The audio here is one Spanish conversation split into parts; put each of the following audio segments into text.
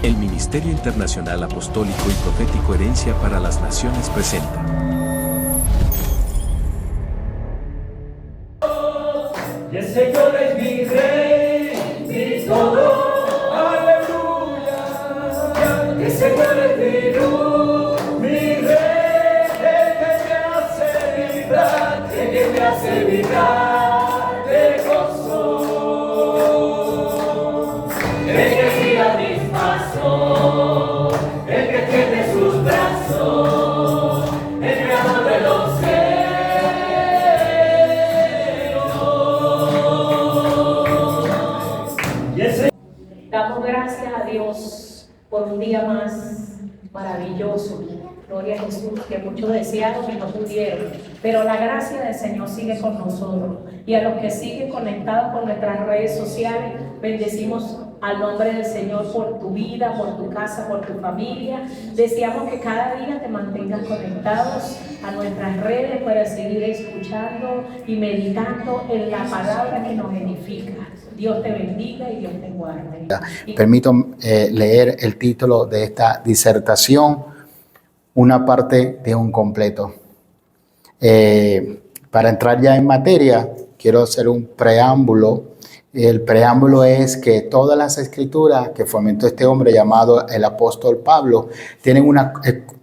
El Ministerio Internacional Apostólico y Profético Herencia para las Naciones presenta. Y el Señor es mi Rey, mi todo, aleluya. Y el Señor es mi luz, mi Rey, el que me hace vibrar, el que me hace vibrar de gozo. El que guía mis pasos, el que tiene sus brazos, el creador de los cielos. Damos gracias a Dios por un día más maravilloso. Gloria a Jesús, que muchos desearon y no pudieron. Pero la gracia del Señor sigue con nosotros. Y a los que siguen conectados con nuestras redes sociales, bendecimos al nombre del Señor por tu vida, por tu casa, por tu familia. Deseamos que cada día te mantengas conectados a nuestras redes para seguir escuchando y meditando en la palabra que nos edifica. Dios te bendiga y Dios te guarde. Permito leer el título de esta disertación, una parte de un completo. Para entrar ya en materia, quiero hacer un preámbulo. El preámbulo es que todas las escrituras que fomentó este hombre llamado el apóstol Pablo tienen una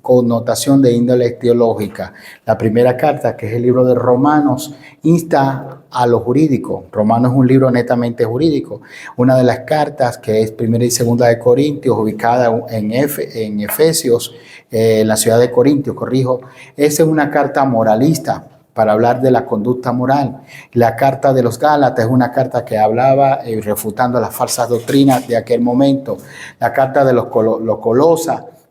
connotación de índole teológica. La primera carta, que es el libro de Romanos, insta a lo jurídico. Romanos es un libro netamente jurídico. Una de las cartas, que es primera y segunda de Corintios, ubicada en Efesios, en la ciudad de Corintios, esa es una carta moralista, para hablar de la conducta moral. La carta de los Gálatas es una carta que hablaba refutando las falsas doctrinas de aquel momento. La carta de los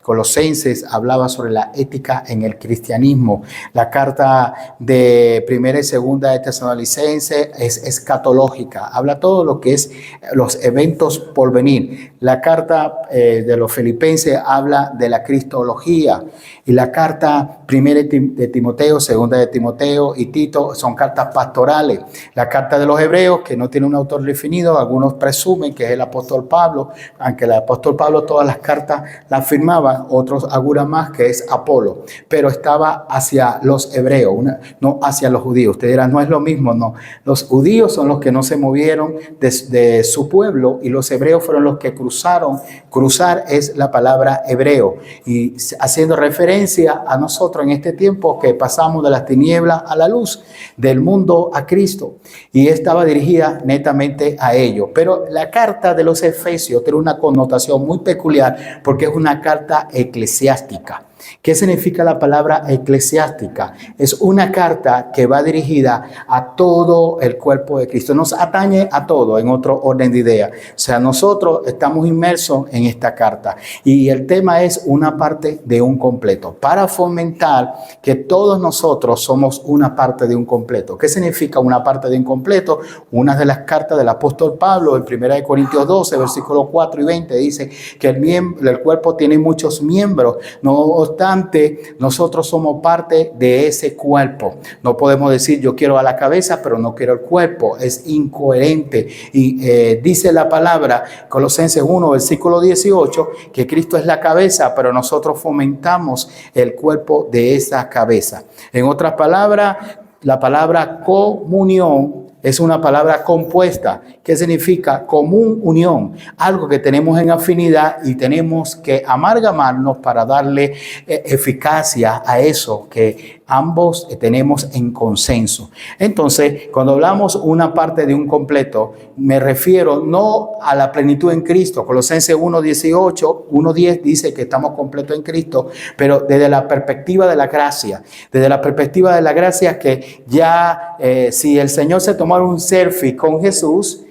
Colosenses hablaba sobre la ética en el cristianismo. La carta de primera y segunda de Tesalonicenses es escatológica. Habla todo lo que es los eventos por venir. La carta de los Filipenses habla de la cristología. Y la carta primera de Timoteo, segunda de Timoteo y Tito son cartas pastorales. La carta de los Hebreos, que no tiene un autor definido, algunos presumen que es el apóstol Pablo, aunque el apóstol Pablo todas las cartas las firmaba, otros auguran más que es Apolo, pero estaba hacia los hebreos, no hacia los judíos. Usted dirá, no es lo mismo, no. Los judíos son los que no se movieron de su pueblo y los hebreos fueron los que cruzaron. Cruzar es la palabra hebreo y haciendo referencia a nosotros en este tiempo que pasamos de las tinieblas a la luz, del mundo a Cristo, y estaba dirigida netamente a ellos. Pero la carta de los Efesios tiene una connotación muy peculiar porque es una carta eclesiástica. ¿Qué significa la palabra eclesiástica? Es una carta que va dirigida a todo el cuerpo de Cristo. Nos atañe a todo, en otro orden de idea. O sea, nosotros estamos inmersos en esta carta y el tema es una parte de un completo, para fomentar que todos nosotros somos una parte de un completo. ¿Qué significa una parte de un completo? Una de las cartas del apóstol Pablo, en 1 Corintios 12, versículos 4 y 20, dice que el cuerpo tiene muchos miembros. No obstante, nosotros somos parte de ese cuerpo. No podemos decir yo quiero a la cabeza, pero no quiero el cuerpo. Es incoherente. Y dice la palabra, Colosenses 1, versículo 18, que Cristo es la cabeza, pero nosotros fomentamos el cuerpo de esa cabeza. En otras palabras, la palabra comunión es una palabra compuesta que significa común unión, algo que tenemos en afinidad y tenemos que amalgamarnos para darle eficacia a eso que ambos tenemos en consenso. Entonces, cuando hablamos una parte de un completo, me refiero no a la plenitud en Cristo. Colosenses 1:10 dice que estamos completos en Cristo, pero desde la perspectiva de la gracia. Desde la perspectiva de la gracia que ya si el Señor se tomara un selfie con Jesús,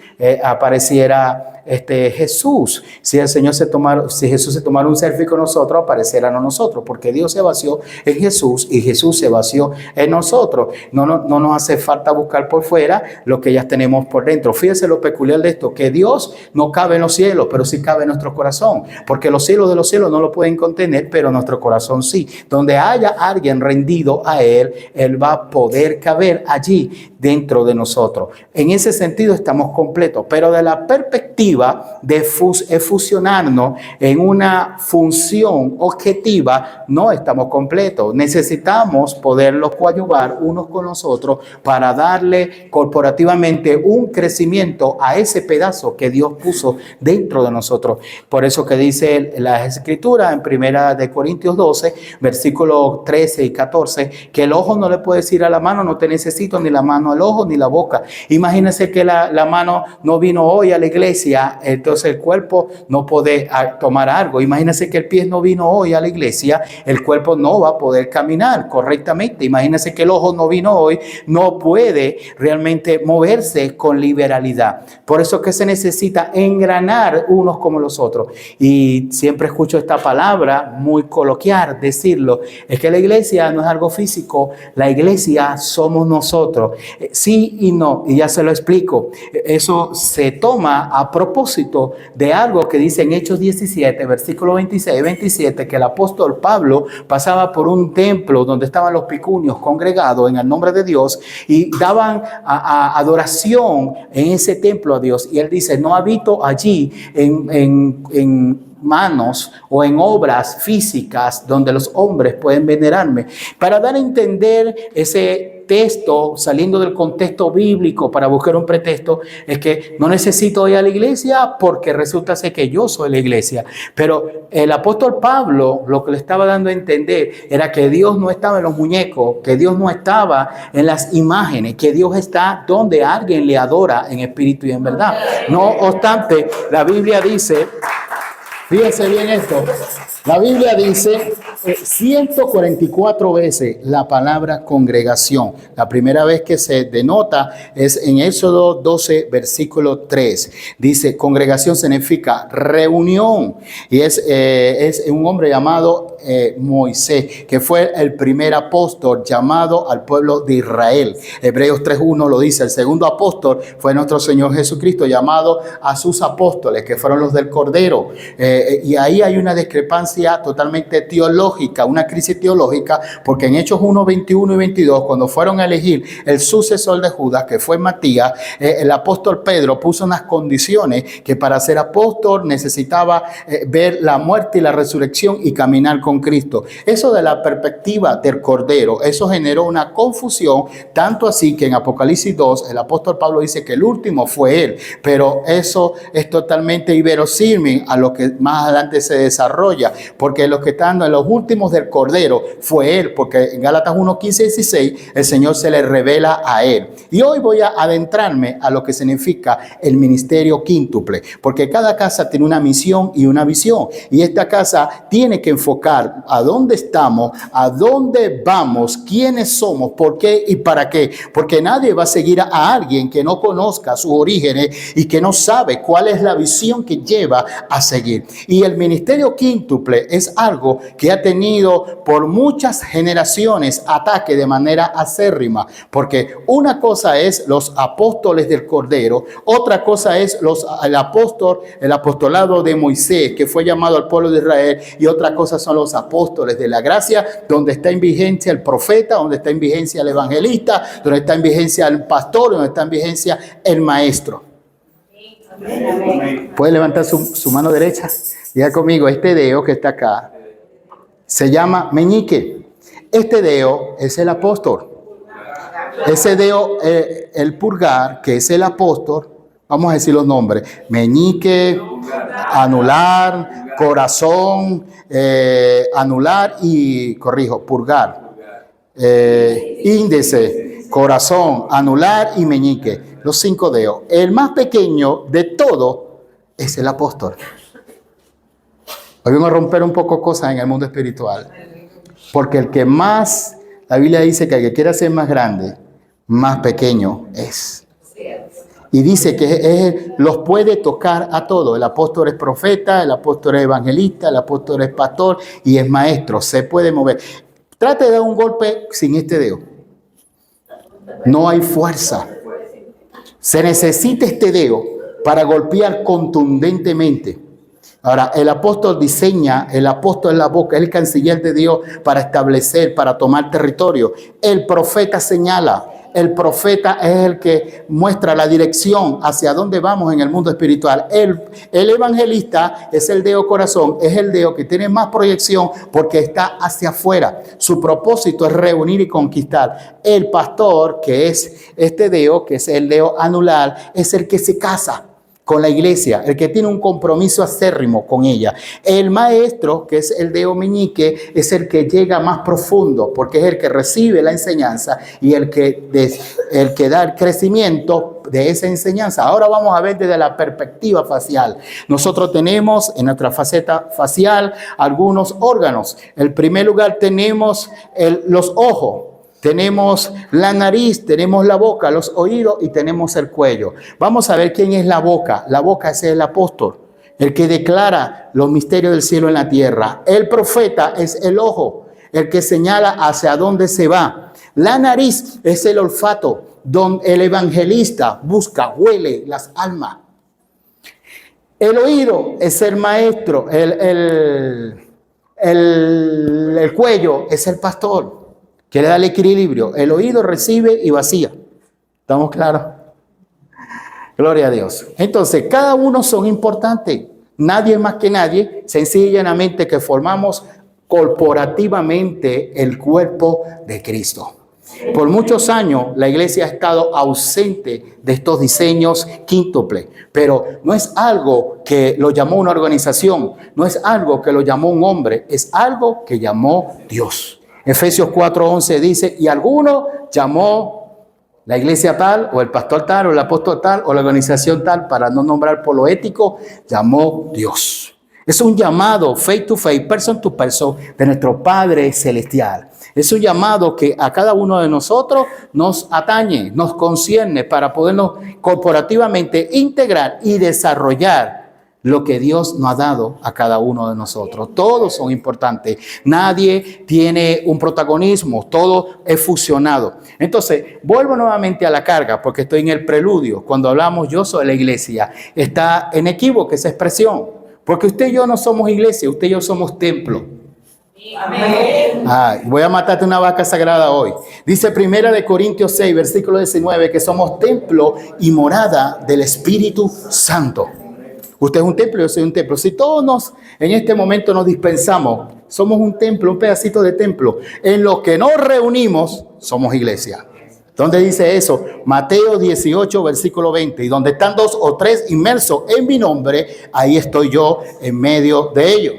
apareciera Jesús. Si Jesús se tomara un selfie con nosotros, apareciera no nosotros, porque Dios se vació en Jesús y Jesús se vació en nosotros. No nos hace falta buscar por fuera lo que ya tenemos por dentro. Fíjese lo peculiar de esto, que Dios no cabe en los cielos, pero sí cabe en nuestro corazón, porque los cielos de los cielos no lo pueden contener, pero nuestro corazón sí. Donde haya alguien rendido a Él, Él va a poder caber allí. dentro de nosotros. En ese sentido estamos completos, pero de la perspectiva de fusionarnos en una función objetiva, no estamos completos. Necesitamos poderlos coadyuvar unos con los otros para darle corporativamente un crecimiento a ese pedazo que Dios puso dentro de nosotros. Por eso que dice la Escritura en 1 Corintios 12, versículos 13 y 14, que el ojo no le puede decir a la mano, no te necesito, ni la mano al ojo, ni la boca. Imagínense que la mano no vino hoy a la iglesia, entonces el cuerpo no puede tomar algo. Imagínense que el pie no vino hoy a la iglesia, el cuerpo no va a poder caminar correctamente. Imagínense que el ojo no vino hoy, no puede realmente moverse con liberalidad. Por eso que se necesita engranar unos como los otros. Y siempre escucho esta palabra muy coloquial decirlo, es que la iglesia no es algo físico, la iglesia somos nosotros. Sí y no, y ya se lo explico. Eso se toma a propósito de algo que dice en Hechos 17, versículo 26 y 27, que el apóstol Pablo pasaba por un templo donde estaban los picunios congregados en el nombre de Dios y daban adoración en ese templo a Dios. Y él dice, no habito allí en manos o en obras físicas donde los hombres pueden venerarme. Para dar a entender ese texto, saliendo del contexto bíblico para buscar un pretexto, es que no necesito ir a la iglesia porque resulta ser que yo soy la iglesia. Pero el apóstol Pablo lo que le estaba dando a entender era que Dios no estaba en los muñecos, que Dios no estaba en las imágenes, que Dios está donde alguien le adora en espíritu y en verdad. No obstante, la Biblia dice, fíjense bien esto, la Biblia dice 144 veces la palabra congregación. La primera vez que se denota es en Éxodo 12, versículo 3. Dice, congregación significa reunión. Y es un hombre llamado Moisés, que fue el primer apóstol llamado al pueblo de Israel. Hebreos 3:1 lo dice. El segundo apóstol fue nuestro Señor Jesucristo, llamado a sus apóstoles, que fueron los del Cordero. Y ahí hay una discrepancia totalmente teológica, una crisis teológica, porque en Hechos 1, 21 y 22, cuando fueron a elegir el sucesor de Judas, que fue Matías, el apóstol Pedro puso unas condiciones que para ser apóstol necesitaba ver la muerte y la resurrección y caminar con Cristo. Eso de la perspectiva del Cordero, eso generó una confusión, tanto así que en Apocalipsis 2, el apóstol Pablo dice que el último fue él, pero eso es totalmente inverosímil a lo que más adelante se desarrolla, porque los que están en los últimos del Cordero fue él, porque en Gálatas 1, 15 y 16 el Señor se le revela a él. Y hoy voy a adentrarme a lo que significa el ministerio quíntuple, porque cada casa tiene una misión y una visión, y esta casa tiene que enfocar a dónde estamos, a dónde vamos, quiénes somos, por qué y para qué, porque nadie va a seguir a alguien que no conozca sus orígenes y que no sabe cuál es la visión que lleva a seguir. Y el ministerio quíntuple es algo que ha tenido por muchas generaciones ataque de manera acérrima, porque una cosa es los apóstoles del Cordero, otra cosa es el apostolado de Moisés, que fue llamado al pueblo de Israel, y otra cosa son los apóstoles de la gracia, donde está en vigencia el profeta, donde está en vigencia el evangelista, donde está en vigencia el pastor, donde está en vigencia el maestro. ¿Puede levantar su mano derecha? Diga conmigo, este dedo que está acá se llama meñique. Este dedo es el apóstol. Ese dedo, el pulgar, que es el apóstol, vamos a decir los nombres: meñique, anular, corazón, anular y, pulgar, índice, corazón, anular y meñique. Los 5 dedos. El más pequeño de todo es el apóstol. Hoy vamos a romper un poco cosas en el mundo espiritual, porque el que más, la Biblia dice que el que quiera ser más grande, más pequeño es. Y dice que los puede tocar a todos. El apóstol es profeta, el apóstol es evangelista, el apóstol es pastor y es maestro. Se puede mover. Trate de dar un golpe sin este dedo. No hay fuerza. Se necesita este dedo para golpear contundentemente. Ahora, el apóstol diseña, el apóstol es la boca, es el canciller de Dios para establecer, para tomar territorio. El profeta señala, el profeta es el que muestra la dirección hacia dónde vamos en el mundo espiritual. El evangelista es el Deo corazón, es el Deo que tiene más proyección porque está hacia afuera. Su propósito es reunir y conquistar. El pastor, que es este Deo, que es el Deo anular, es el que se casa con la iglesia, el que tiene un compromiso acérrimo con ella. El maestro, que es el Deo meñique, es el que llega más profundo, porque es el que recibe la enseñanza y el que da el crecimiento de esa enseñanza. Ahora vamos a ver desde la perspectiva facial. Nosotros tenemos en nuestra faceta facial algunos órganos. En primer lugar tenemos los ojos. Tenemos la nariz, tenemos la boca, los oídos y tenemos el cuello. Vamos a ver quién es la boca. La boca es el apóstol, el que declara los misterios del cielo en la tierra. El profeta es el ojo, el que señala hacia dónde se va. La nariz es el olfato, donde el evangelista busca, huele las almas. El oído es el maestro, el cuello es el pastor, que le da el equilibrio. El oído recibe y vacía. ¿Estamos claros? Gloria a Dios. Entonces, cada uno son importantes. Nadie más que nadie, sencilla y llanamente que formamos corporativamente el cuerpo de Cristo. Por muchos años la iglesia ha estado ausente de estos diseños quíntuples, pero no es algo que lo llamó una organización, no es algo que lo llamó un hombre, es algo que llamó Dios. Efesios 4:11 dice, y alguno llamó la iglesia tal, o el pastor tal, o el apóstol tal, o la organización tal, para no nombrar por lo ético, llamó Dios. Es un llamado face to face, person to person, de nuestro Padre Celestial. Es un llamado que a cada uno de nosotros nos atañe, nos concierne para podernos corporativamente integrar y desarrollar lo que Dios nos ha dado a cada uno de nosotros. Todos son importantes. Nadie tiene un protagonismo. Todo es fusionado. Entonces, vuelvo nuevamente a la carga porque estoy en el preludio. Cuando hablamos yo soy la iglesia, está en equívoco esa expresión. Porque usted y yo no somos iglesia, usted y yo somos templo. Amén. Voy a matarte una vaca sagrada hoy. Dice 1 Corintios 6, versículo 19, que somos templo y morada del Espíritu Santo. Usted es un templo, yo soy un templo. Si todos en este momento nos dispensamos, somos un templo, un pedacito de templo. En lo que nos reunimos, somos iglesia. ¿Dónde dice eso? Mateo 18, versículo 20. Y donde están 2 o 3 inmersos en mi nombre, ahí estoy yo en medio de ellos.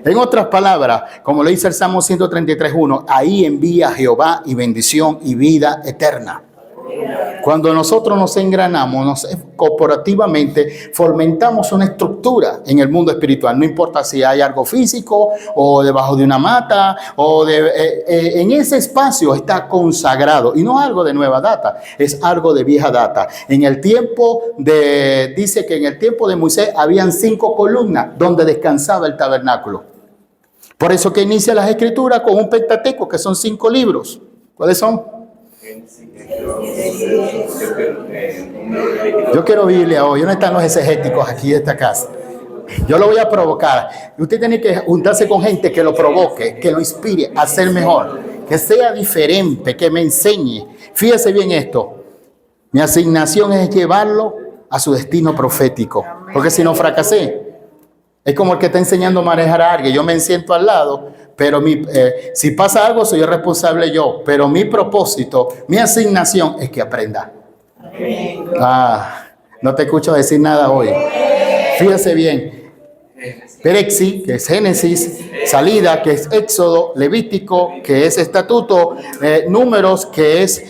En otras palabras, como lo dice el Salmo 133:1, ahí envía Jehová y bendición y vida eterna. Cuando nosotros nos engranamos, corporativamente fomentamos una estructura en el mundo espiritual. No importa si hay algo físico o debajo de una mata o en ese espacio está consagrado. Y no algo de nueva data, es algo de vieja data. Dice que en el tiempo de Moisés habían 5 columnas donde descansaba el tabernáculo. Por eso que inicia las escrituras con un Pentateuco, que son 5 libros. ¿Cuáles son? Yo quiero Biblia hoy. ¿Dónde están los exegéticos aquí de esta casa? Yo lo voy a provocar. Usted tiene que juntarse con gente que lo provoque, que lo inspire a ser mejor, que sea diferente, que me enseñe. Fíjese bien esto. Mi asignación es llevarlo a su destino profético. Porque si no fracasé, es como el que está enseñando a manejar a alguien. Yo me siento al lado, pero si pasa algo, soy el responsable yo. Pero mi propósito, mi asignación es que aprenda. No te escucho decir nada hoy. Fíjese bien. Perexi, que es Génesis, salida, que es Éxodo, Levítico, que es Estatuto, Números, que es...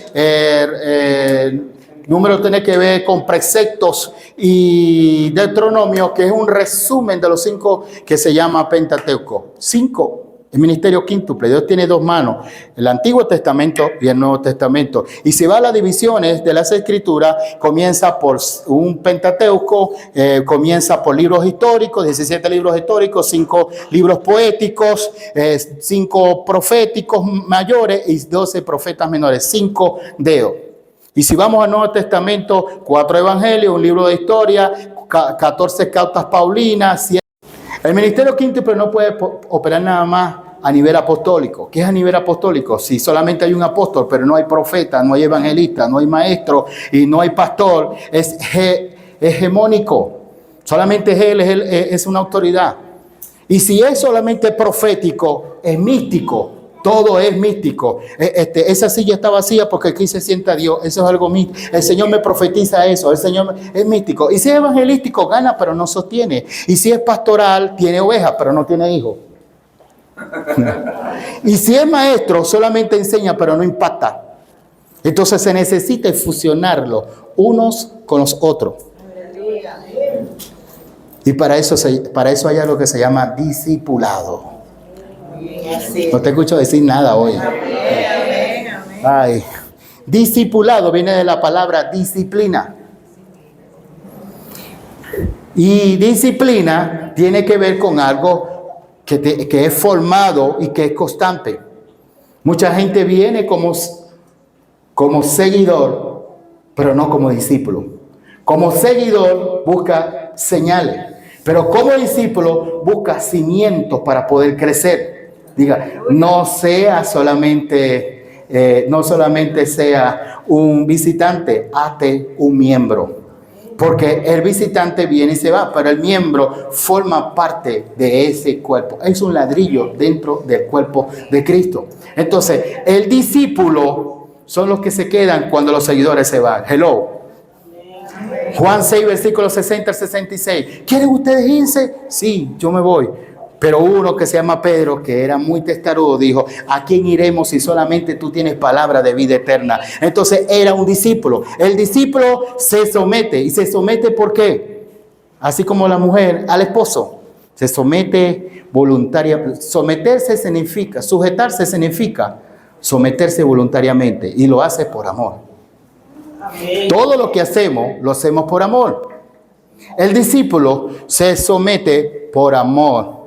Números tiene que ver con preceptos y Deuteronomio, que es un resumen de los 5 que se llama Pentateuco. 5. El ministerio quíntuple. Dios tiene 2 manos, el Antiguo Testamento y el Nuevo Testamento. Y si va a las divisiones de las Escrituras, comienza por un Pentateuco, comienza por libros históricos, 17 libros históricos, 5 libros poéticos, 5 proféticos mayores y 12 profetas menores, 5 deos. Y si vamos al Nuevo Testamento, 4 evangelios, un libro de historia, 14 cartas paulinas. El ministerio quíntuple no puede operar nada más a nivel apostólico. ¿Qué es a nivel apostólico? Si solamente hay un apóstol, pero no hay profeta, no hay evangelista, no hay maestro y no hay pastor, es hegemónico. Solamente él es una autoridad. Y si es solamente profético, es místico. Todo es místico. Esa silla está vacía porque aquí se sienta Dios. Eso es algo místico. El Señor me profetiza eso. El Señor es místico. Y si es evangelístico, gana, pero no sostiene. Y si es pastoral, tiene ovejas, pero no tiene hijos. Y si es maestro, solamente enseña, pero no impacta. Entonces se necesita fusionarlo unos con los otros. Y para eso hay algo que se llama discipulado. No te escucho decir nada hoy. Ay. Discipulado viene de la palabra disciplina. Y disciplina tiene que ver con algo que es formado y que es constante. Mucha gente viene como seguidor, pero no como discípulo. Como seguidor busca señales, pero como discípulo busca cimientos para poder crecer. Diga, no solamente sea un visitante, hazte un miembro. Porque el visitante viene y se va, pero el miembro forma parte de ese cuerpo. Es un ladrillo dentro del cuerpo de Cristo. Entonces, el discípulo son los que se quedan cuando los seguidores se van. Hello. Juan 6, versículo 60 al 66. ¿Quieren ustedes irse? Sí, yo me voy. Pero uno que se llama Pedro, que era muy testarudo, dijo, ¿a quién iremos si solamente tú tienes palabra de vida eterna? Entonces era un discípulo. El discípulo se somete. ¿Y se somete por qué? Así como la mujer al esposo. Se somete voluntariamente. Someterse significa, sujetarse significa someterse voluntariamente. Y lo hace por amor. Amén. Todo lo que hacemos, lo hacemos por amor. El discípulo se somete por amor.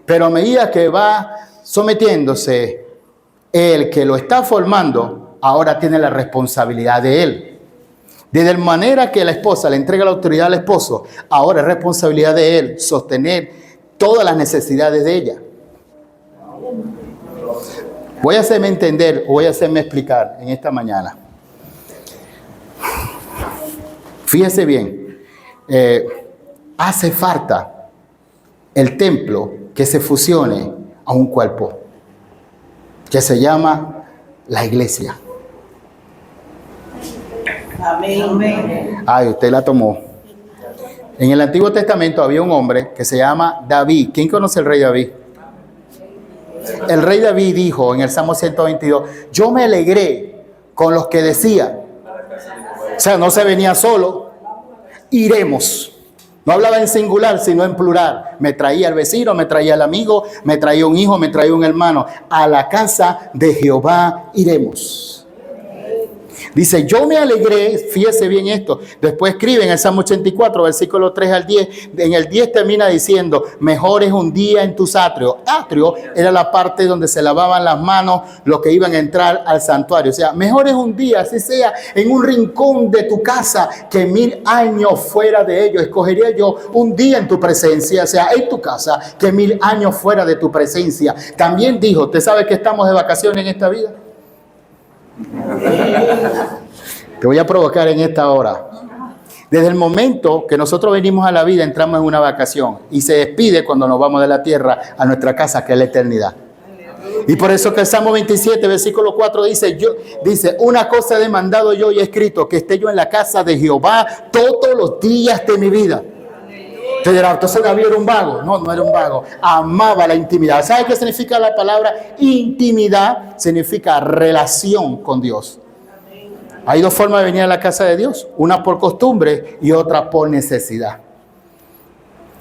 Pero a medida que va sometiéndose, el que lo está formando, ahora tiene la responsabilidad de él. De la manera que la esposa le entrega la autoridad al esposo, ahora es responsabilidad de él sostener todas las necesidades de ella. Voy a hacerme entender, voy a hacerme explicar en esta mañana. Fíjese bien, hace falta el templo que se fusione a un cuerpo que se llama la iglesia. Amén. Ay, usted la tomó. En el Antiguo Testamento había un hombre que se llama David. ¿Quién conoce al rey David? El rey David dijo en el Salmo 122, yo me alegré con los que decían, o sea, no se venía solo, iremos. No hablaba en singular, sino en plural. Me traía el vecino, me traía el amigo, me traía un hijo, me traía un hermano. A la casa de Jehová iremos. Dice, yo me alegré, fíjese bien esto. Después escribe en el Salmo 84, versículo 3 al 10. En el 10 termina diciendo, mejor es un día en tus atrios. Atrio era la parte donde se lavaban las manos los que iban a entrar al santuario. O sea, mejor es un día, así sea, en un rincón de tu casa, que 1000 años fuera de ello. Escogería yo un día en tu presencia, o sea, en tu casa, que 1000 años fuera de tu presencia. También dijo, ¿usted sabe que estamos de vacaciones en esta vida? Te voy a provocar en esta hora. Desde el momento que nosotros venimos a la vida, entramos en una vacación y se despide cuando nos vamos de la tierra a nuestra casa, que es la eternidad. Y por eso que el Salmo 27, versículo 4 dice, una cosa he demandado yo y he escrito, que esté yo en la casa de Jehová todos los días de mi vida. Te dirá, entonces David era un vago. No, no era un vago. Amaba la intimidad. ¿Sabe qué significa la palabra intimidad? Significa relación con Dios. Hay dos formas de venir a la casa de Dios. Una por costumbre y otra por necesidad.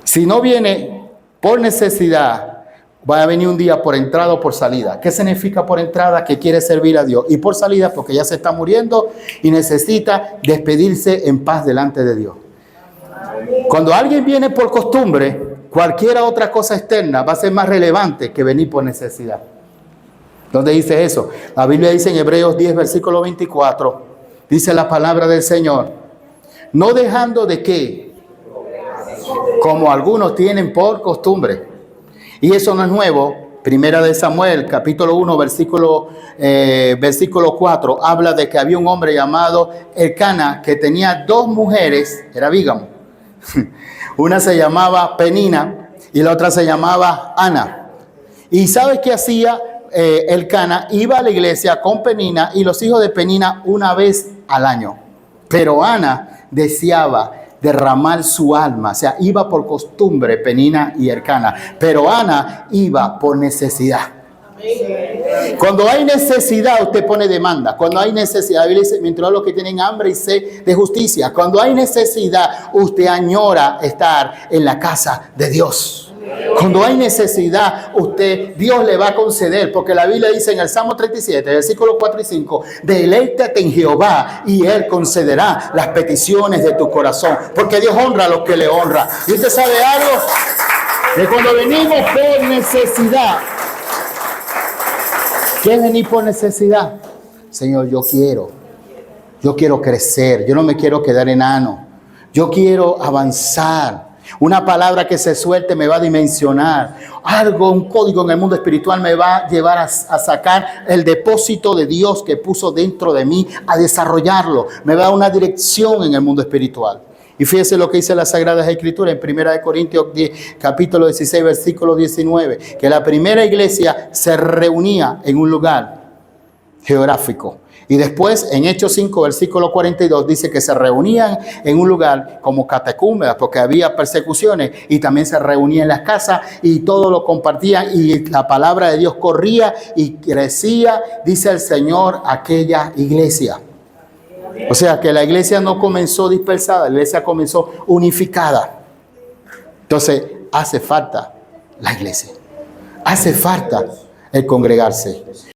Si no viene por necesidad, va a venir un día por entrada o por salida. ¿Qué significa por entrada? Que quiere servir a Dios. Y por salida porque ya se está muriendo y necesita despedirse en paz delante de Dios. Cuando alguien viene por costumbre, cualquier otra cosa externa va a ser más relevante que venir por necesidad. ¿Dónde dice eso? La Biblia dice en Hebreos 10, versículo 24, dice la palabra del Señor, no dejando de qué, como algunos tienen por costumbre. Y eso no es nuevo, Primera de Samuel, capítulo 1, versículo 4, habla de que había un hombre llamado Elcana que tenía dos mujeres, era bígamo. Una se llamaba Penina y la otra se llamaba Ana. ¿Y sabes qué hacía Elcana? Iba a la iglesia con Penina y los hijos de Penina una vez al año. Pero Ana deseaba derramar su alma, o sea, iba por costumbre Penina y Elcana, pero Ana iba por necesidad. Cuando hay necesidad, usted pone demanda. Cuando hay necesidad, la Biblia dice, mientras los que tienen hambre y sed de justicia. Cuando hay necesidad, usted añora estar en la casa de Dios. Cuando hay necesidad, Dios le va a conceder, porque la Biblia dice en el Salmo 37, versículos 4 y 5, deleítate en Jehová y Él concederá las peticiones de tu corazón, porque Dios honra a los que le honran. ¿Y usted sabe algo? Que cuando venimos por necesidad, ¿qué es venir por necesidad? Señor, yo quiero crecer, yo no me quiero quedar enano, yo quiero avanzar. Una palabra que se suelte me va a dimensionar. Algo, un código en el mundo espiritual me va a llevar a sacar el depósito de Dios que puso dentro de mí, a desarrollarlo. Me va a dar una dirección en el mundo espiritual. Y fíjese lo que dice las Sagradas Escrituras en 1 Corintios 10, capítulo 16, versículo 19. Que la primera iglesia se reunía en un lugar geográfico. Y después en Hechos 5, versículo 42, dice que se reunían en un lugar como catacúmenas, porque había persecuciones, y también se reunían en las casas y todo lo compartían y la palabra de Dios corría y crecía, dice el Señor, aquella iglesia. O sea que la iglesia no comenzó dispersada, la iglesia comenzó unificada. Entonces hace falta la iglesia, hace falta el congregarse.